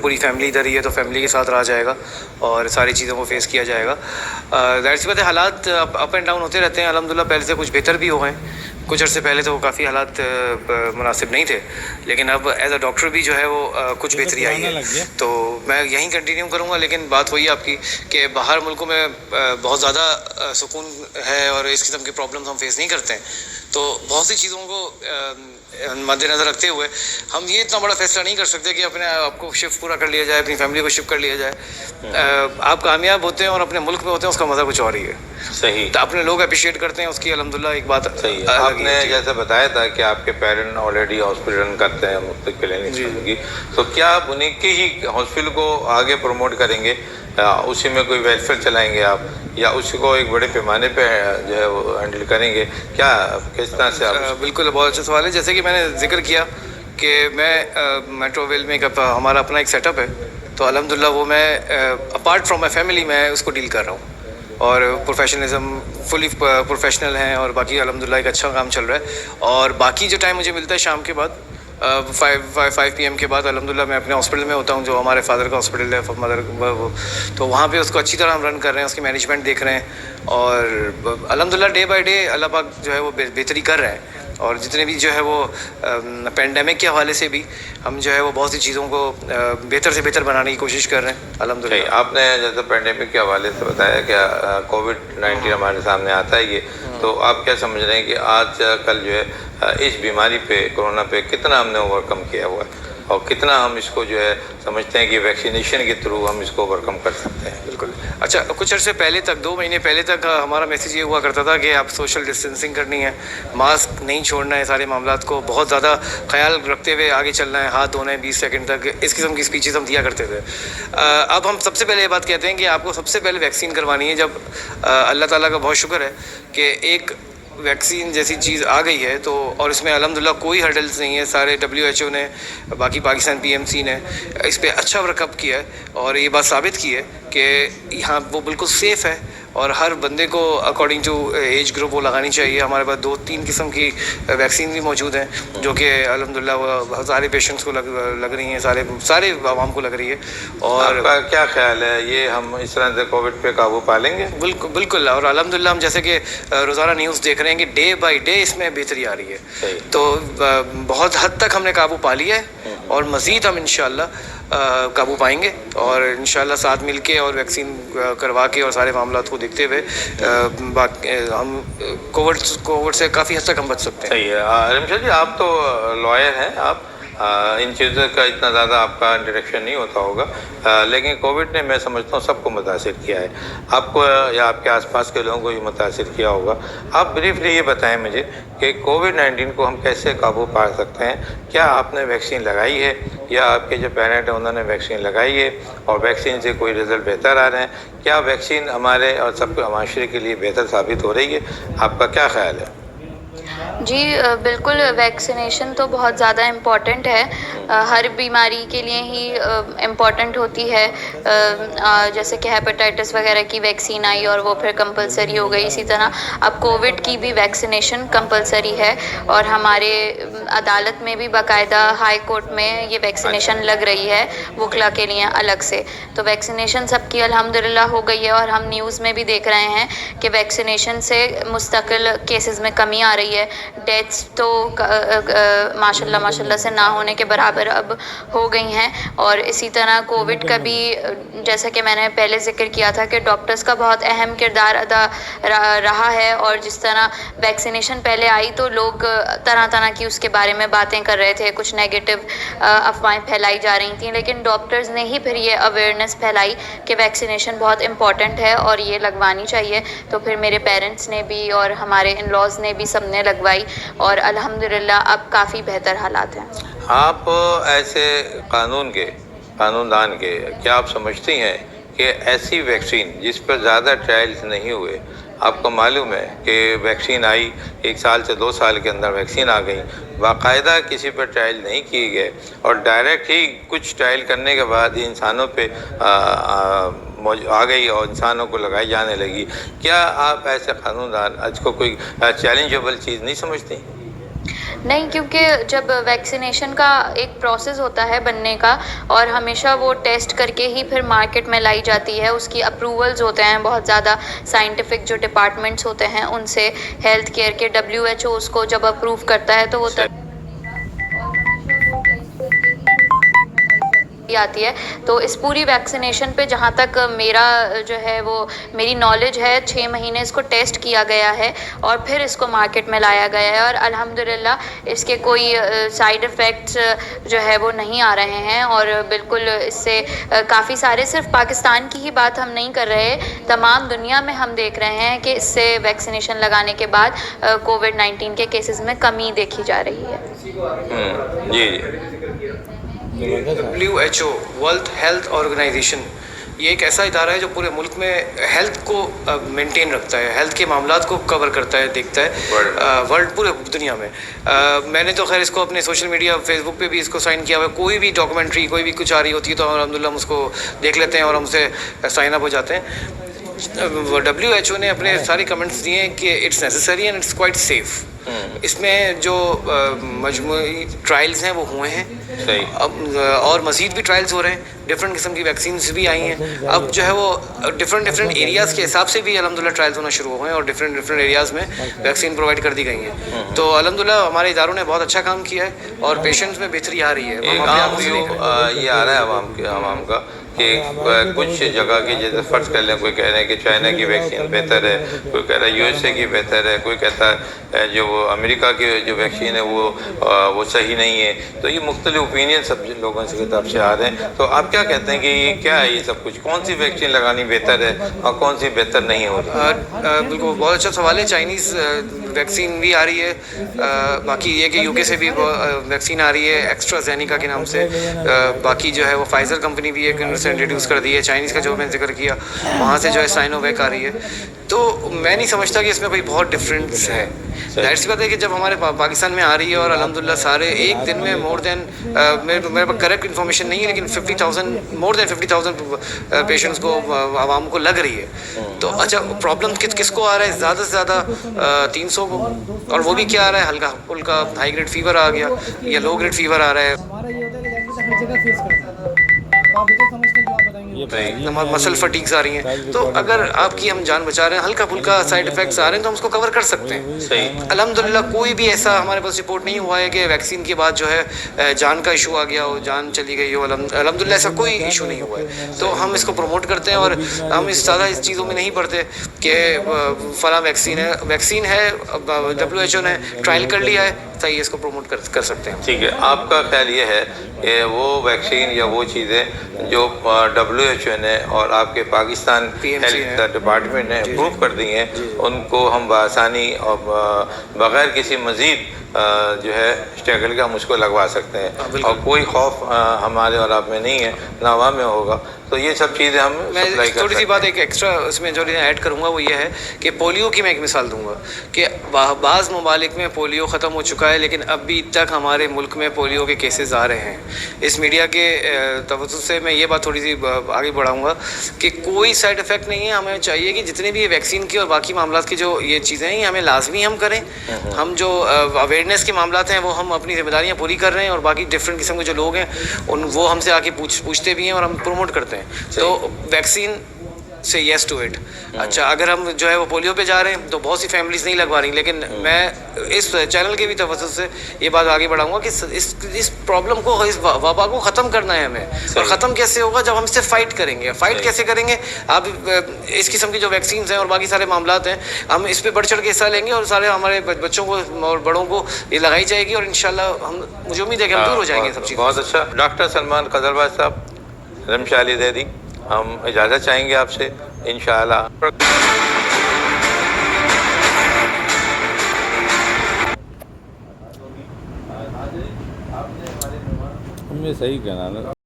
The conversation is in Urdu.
پوری فیملی ادھر ہی ہے تو فیملی کے ساتھ رہا جائے گا اور ساری چیزوں کو فیس کیا جائے گا. ظاہر سی بات ہے حالات اپ اینڈ ڈاؤن ہوتے رہتے ہیں. الحمدللہ پہلے سے کچھ بہتر بھی ہو گئے ہیں. کچھ عرصے پہلے تو کافی حالات مناسب نہیں تھے, لیکن اب ایز اے ڈاکٹر بھی جو ہے وہ کچھ بہتری آئی ہے. تو میں یہیں کنٹینیو کروں گا. لیکن بات وہی آپ کی کہ باہر ملکوں میں بہت زیادہ سکون ہے اور اس قسم کی پرابلمس ہم فیس نہیں کرتے ہیں. تو بہت سی چیزوں کو مد نظر رکھتے ہوئے ہم یہ اتنا بڑا فیصلہ نہیں کر سکتے کہ اپنے آپ کو شفٹ پورا کر لیا جائے, اپنی فیملی کو شفٹ کر لیا جائے. آپ کامیاب ہوتے ہیں اور اپنے ملک میں ہوتے ہیں, اس کا مزہ کچھ اور ہی ہے. صحیح. تو اپنے لوگ اپریشیٹ کرتے ہیں اس کی الحمدللہ ایک بات. صحیح. آپ نے جیسے بتایا تھا کہ آپ کے پیرنٹ آلریڈی ہاسپٹل رن کرتے ہیں مختلف کلینکس کی, تو کیا آپ انہیں کے ہی ہاسپٹل کو آگے پروموٹ کریں گے, اسی میں کوئی ویلفیئر چلائیں گے آپ, یا اسی کو ایک بڑے پیمانے پہ جو ہے وہ ہینڈل کریں گے, کیا کس طرح سے آپ؟ بالکل بہت اچھا سوال ہے. جیسے کہ میں نے ذکر کیا کہ میں میٹرو ویل میں ہمارا اپنا ایک سیٹ اپ ہے, تو الحمدللہ وہ میں اپارٹ فرام مائی فیملی میں اس کو ڈیل کر رہا ہوں, اور پروفیشنلزم فلی پروفیشنل ہیں, اور باقی الحمدللہ ایک اچھا کام چل رہا ہے. اور باقی جو ٹائم مجھے ملتا ہے شام کے بعد 5 PM کے بعد الحمدللہ میں اپنے ہاسپٹل میں ہوتا ہوں, جو ہمارے فادر کا ہاسپٹل ہے, مدر, تو وہاں پہ اس کو اچھی طرح ہم رن کر رہے ہیں, اس کی مینجمنٹ دیکھ رہے ہیں, اور الحمدللہ ڈے بائی ڈے اللہ پاک جو ہے وہ بہتری کر رہے ہیں. اور جتنے بھی جو ہے وہ پینڈیمک کے حوالے سے بھی ہم جو ہے وہ بہت سی چیزوں کو بہتر سے بہتر بنانے کی کوشش کر رہے ہیں الحمدللہ. آپ نے جیسے پینڈیمک کے حوالے سے بتایا کہ کووڈ-19 ہمارے سامنے آتا ہے یہ, تو آپ کیا سمجھ رہے ہیں کہ آج کل جو ہے اس بیماری پہ, کورونا پہ کتنا ہم نے اوور کم کیا ہوا ہے, اور کتنا ہم اس کو جو ہے سمجھتے ہیں کہ ویکسینیشن کے تھرو ہم اس کو اوور کم کر سکتے ہیں؟ بالکل. اچھا, کچھ عرصے پہلے تک 2 مہینے پہلے تک ہمارا میسیج یہ ہوا کرتا تھا کہ آپ سوشل ڈسٹینسنگ کرنی ہے, ماسک نہیں چھوڑنا ہے, سارے معاملات کو بہت زیادہ خیال رکھتے ہوئے آگے چلنا ہے, ہاتھ دھونا ہے 20 سیکنڈ تک, اس قسم کی اسپیچز ہم دیا کرتے تھے. اب ہم سب سے پہلے یہ بات کہتے ہیں کہ آپ کو سب سے پہلے ویکسین کروانی ہے. جب اللہ تعالیٰ کا بہت شکر ہے کہ ایک ویکسین جیسی چیز آ گئی ہے, تو اور اس میں الحمدللہ کوئی ہرڈلز نہیں ہے. سارے WHO نے, باقی پاکستان PMC نے اس پہ اچھا ورک اپ کیا ہے, اور یہ بات ثابت کی ہے کہ یہاں وہ بالکل سیف ہے, اور ہر بندے کو اکارڈنگ ٹو ایج گروپ وہ لگانی چاہیے. ہمارے پاس 2-3 قسم کی ویکسین بھی موجود ہیں, جو کہ الحمدللہ وہ سارے پیشنٹس کو لگ رہی ہیں, سارے عوام کو لگ رہی ہے. اور آپ کا کیا خیال ہے, یہ ہم اس طرح سے کووڈ پہ قابو پا لیں گے؟ بالکل. اور الحمدللہ ہم جیسے کہ روزانہ نیوز دیکھ رہے ہیں کہ ڈے بائی ڈے اس میں بہتری آ رہی ہے. تو بہت حد تک ہم نے قابو پا لیا ہے, اور مزید ہم انشاءاللہ قابو پائیں گے, اور انشاءاللہ ساتھ مل کے اور ویکسین کروا کے اور سارے معاملات کو دیکھتے ہوئے ہم کووڈ سے کافی حد تک ہم بچ سکتے ہیں. صحیح ہے. رمشد جی, آپ تو لائر ہیں, آپ ان چیزوں کا اتنا زیادہ آپ کا انٹریکشن نہیں ہوتا ہوگا, لیکن کووڈ نے میں سمجھتا ہوں سب کو متاثر کیا ہے, آپ کو یا آپ کے آس پاس کے لوگوں کو بھی متاثر کیا ہوگا. آپ بریفلی یہ بتائیں مجھے کہ کووڈ-19 کو ہم کیسے قابو پا سکتے ہیں؟ کیا آپ نے ویکسین لگائی ہے, یا آپ کے جو پیرنٹ ہیں انہوں نے ویکسین لگائی ہے, اور ویکسین سے کوئی رزلٹ بہتر آ رہے ہیں؟ کیا ویکسین ہمارے اور سب کے معاشرے کے لیے بہتر ثابت ہو رہی ہے؟ آپ کا کیا خیال ہے؟ جی بالکل, ویکسینیشن تو بہت زیادہ امپورٹنٹ ہے, ہر بیماری کے لیے ہی امپورٹنٹ ہوتی ہے. جیسے کہ ہیپیٹائٹس وغیرہ کی ویکسین آئی اور وہ پھر کمپلسری ہو گئی, اسی طرح اب کووڈ کی بھی ویکسینیشن کمپلسری ہے, اور ہمارے عدالت میں بھی باقاعدہ ہائی کورٹ میں یہ ویکسینیشن لگ رہی ہے وکلا کے لیے الگ سے. تو ویکسینیشن سب کی الحمدللہ ہو گئی ہے, اور ہم نیوز میں بھی دیکھ رہے ہیں کہ ویکسینیشن سے مستقل کیسز میں کمی آ رہی ہے. ڈیتھس تو ماشاءاللہ سے نہ ہونے کے برابر اب ہو گئی ہیں. اور اسی طرح کووڈ کا بھی جیسا کہ میں نے پہلے ذکر کیا تھا کہ ڈاکٹرز کا بہت اہم کردار ادا رہا ہے, اور جس طرح ویکسینیشن پہلے آئی تو لوگ طرح طرح کی اس کے بارے میں باتیں کر رہے تھے, کچھ نیگیٹو افواہیں پھیلائی جا رہی تھیں, لیکن ڈاکٹرز نے ہی پھر یہ اویئرنیس پھیلائی کہ ویکسینیشن بہت امپورٹنٹ ہے اور یہ لگوانی چاہیے. تو پھر میرے پیرنٹس نے بھی اور ہمارے ان لاز نے بھی سب نے لگوائی, اور الحمدللہ اب کافی بہتر حالات ہیں. آپ ایسے قانون دان کے کیا آپ سمجھتی ہیں کہ ایسی ویکسین جس پر زیادہ ٹرائلز نہیں ہوئے, آپ کو معلوم ہے کہ ویکسین آئی 1 سال سے 2 سال کے اندر ویکسین آ گئی, باقاعدہ کسی پر ٹرائل نہیں کیے گئے, اور ڈائریکٹ ہی کچھ ٹرائل کرنے کے بعد انسانوں پہ آ گئی اور انسانوں کو لگائی جانے لگی, کیا آپ ایسے قانون دان آج کو کوئی چیلنجیبل چیز نہیں سمجھتی؟ نہیں، کیونکہ جب ویکسینیشن کا ایک پروسیس ہوتا ہے بننے کا، اور ہمیشہ وہ ٹیسٹ کر کے ہی پھر مارکیٹ میں لائی جاتی ہے، اس کی اپروولز ہوتے ہیں بہت زیادہ، سائنٹیفک جو ڈپارٹمنٹس ہوتے ہیں ان سے، ہیلتھ کیئر کے WHO اس کو جب اپروو کرتا ہے تو وہ آتی ہے. تو اس پوری ویکسینیشن پہ جہاں تک میرا جو ہے وہ میری نالج ہے، 6 مہینے اس کو ٹیسٹ کیا گیا ہے اور پھر اس کو مارکیٹ میں لایا گیا ہے، اور الحمدللہ اس کے کوئی سائیڈ افیکٹس جو ہے وہ نہیں آ رہے ہیں، اور بالکل اس سے کافی سارے، صرف پاکستان کی ہی بات ہم نہیں کر رہے، تمام دنیا میں ہم دیکھ رہے ہیں کہ اس سے ویکسینیشن لگانے کے بعد کووڈ-19 کے کیسز میں کمی دیکھی جا رہی ہے. جی WHO ورلڈ ہیلتھ آرگنائزیشن یہ ایک ایسا ادارہ ہے جو پورے ملک میں ہیلتھ کو مینٹین رکھتا ہے، ہیلتھ کے معاملات کو کور کرتا ہے، دیکھتا ہے ورلڈ پورے دنیا میں. میں نے تو خیر اس کو اپنے سوشل میڈیا فیس بک پہ بھی اس کو سائن کیا ہوا ہے. کوئی بھی ڈاکومنٹری کوئی بھی کچھ آ رہی ہوتی ہے تو الحمدللہ ہم اس کو دیکھ لیتے ہیں اور ہم اسے سائن اپ ہو جاتے ہیں. WHO نے اپنے سارے کمنٹس دیے ہیں کہ it's necessary and it's quite safe. اس میں جو مجموعی ٹرائلز ہیں وہ ہوئے ہیں، اب اور مزید بھی ٹرائلز ہو رہے ہیں، ڈفرینٹ قسم کی ویکسینز بھی آئی ہیں. اب جو ہے وہ ڈفرینٹ ایریاز کے حساب سے بھی الحمدللہ ٹرائلز ہونا شروع ہوئے ہیں اور ڈفرینٹ ایریاز میں ویکسین پرووائڈ کر دی گئی ہیں. تو الحمدللہ ہمارے اداروں نے بہت اچھا کام کیا ہے اور پیشنٹس میں بہتری آ رہی ہے. ایک عام ویو یہ آ رہا ہے عوام کا کہ کچھ جگہ کی، جیسے فرض کر لیں، کوئی کہہ رہے ہیں کہ چائنا کی ویکسین بہتر ہے، کوئی کہہ رہا ہے USA کی بہتر ہے، کوئی کہتا ہے جو وہ امریکہ کی جو ویکسین ہے وہ صحیح نہیں ہے. تو یہ مختلف اوپینین سب لوگوں کی طرف سے آ رہے ہیں. تو آپ کیا کہتے ہیں کہ یہ کیا ہے یہ سب کچھ، کون سی ویکسین لگانی بہتر ہے اور کون سی بہتر نہیں ہو رہی؟ بالکل بہت اچھا سوال ہے. چائنیز ویکسین بھی آ رہی ہے، باقی یہ کہ UK سے بھی ویکسین آ رہی ہے ایکسٹرازینیکا کے نام سے. باقی جو ہے وہ فائزر کمپنی بھی ایک انٹروڈیوس کر دی ہے. چائنیز کا جو میں نے ذکر کیا وہاں سے جو ہے سائنو ویک آ رہی ہے. تو میں نہیں سمجھتا کہ اس میں کوئی بہت ڈفرینس ہے. ظاہر سی بات ہے کہ جب ہمارے پاکستان میں آ رہی ہے اور الحمدللہ سارے ایک دن میں مور دین، میرے پاس کریکٹ انفارمیشن نہیں ہے لیکن 50,000 پیشنٹس کو، عوام کو لگ رہی ہے. تو اچھا پرابلم کس کو آ رہا ہے؟ زیادہ سے زیادہ 300 کو، اور وہ بھی کیا آ رہا ہے؟ ہلکا پھلکا ہائی گریڈ فیور آ گیا یا لو گریڈ فیور آ رہا ہے. ہمارا یہ ہوتا ہے کہ ہر جگہ فیس کرتا ہے. آپ ادھر سمجھتے ہیں جو آپ بتائیں گے مسل فٹیگز آ رہی ہیں. تو اگر آپ کی ہم جان بچا رہے ہیں، ہلکا پھلکا سائڈ افیکٹس آ رہے ہیں تو ہم اس کو کور کر سکتے ہیں. صحیح. الحمدللہ کوئی بھی ایسا ہمارے پاس رپورٹ نہیں ہوا ہے کہ ویکسین کے بعد جو ہے جان کا ایشو آ گیا ہو، جان چلی گئی ہو. الحمدللہ ایسا کوئی ایشو نہیں ہوا ہے. تو ہم اس کو پروموٹ کرتے ہیں اور ہم زیادہ اس چیزوں میں نہیں پڑتے کہ فلاں ویکسین ہے WHO نے ٹرائل کر لیا ہے، صحیح اس کو پروموٹ کر سکتے ہیں. ٹھیک ہے. آپ کا خیال یہ ہے کہ وہ ویکسین یا وہ چیزیں جو WHO نے اور آپ کے پاکستان ہیلتھ ڈپارٹمنٹ نے اپروو کر دی ہیں، ان کو ہم بآسانی اور بغیر کسی مزید جو ہے اسٹرگل کا ہم اس کو لگوا سکتے ہیں اور کوئی خوف ہمارے اور آپ میں نہیں ہے، نہ عوام میں ہوگا. تو یہ سب چیزیں ہم میں تھوڑی سی بات ایک ایکسٹرا اس میں جو ایڈ کروں گا وہ یہ ہے کہ پولیو کی میں ایک مثال دوں گا کہ بعض ممالک میں پولیو ختم ہو چکا ہے لیکن ابھی تک ہمارے ملک میں پولیو کے کیسز آ رہے ہیں. اس میڈیا کے توسط سے میں یہ بات تھوڑی سی آگے بڑھاؤں گا کہ کوئی سائڈ افیکٹ نہیں ہے. ہمیں چاہیے کہ جتنے بھی ویکسین کی اور باقی معاملات کی جو یہ چیزیں ہیں یہ ہمیں لازمی ہم کریں. ہم جو اویئرنیس کے معاملات ہیں وہ ہم اپنی ذمہ داریاں پوری کر رہے ہیں اور باقی ڈفرینٹ قسم کے جو لوگ ہیں وہ ہم سے آ کے پوچھتے بھی ہیں اور ہم پروموٹ کرتے ہیں. تو ویکسین سے یس ٹو اٹ. اچھا اگر ہم جو ہے وہ پولیو پہ جا رہے ہیں تو بہت سی فیملیز نہیں لگوا رہی، لیکن میں اس چینل کے بھی توسط سے یہ بات آگے بڑھاؤں گا کہ اس پرابلم کو، اس وبا کو ختم کرنا ہے ہمیں. اور ختم کیسے ہوگا؟ جب ہم اس سے فائٹ کریں گے. فائٹ کیسے کریں گے؟ آپ اس قسم کی جو ویکسینز ہیں اور باقی سارے معاملات ہیں ہم اس پہ بڑھ چڑھ کے حصہ لیں گے اور سارے ہمارے بچوں کو اور بڑوں کو یہ لگائی جائے گی اور انشاءاللہ مجھے امید ہے کہ ہم دور ہو جائیں گے سب چیزیں. بہت اچھا. ڈاکٹر سلمان قدرباز صاحب، رمشا علی زیدی، ہم اجازت چاہیں گے آپ سے انشاءاللہ. ہم یہ صحیح کہنا نا.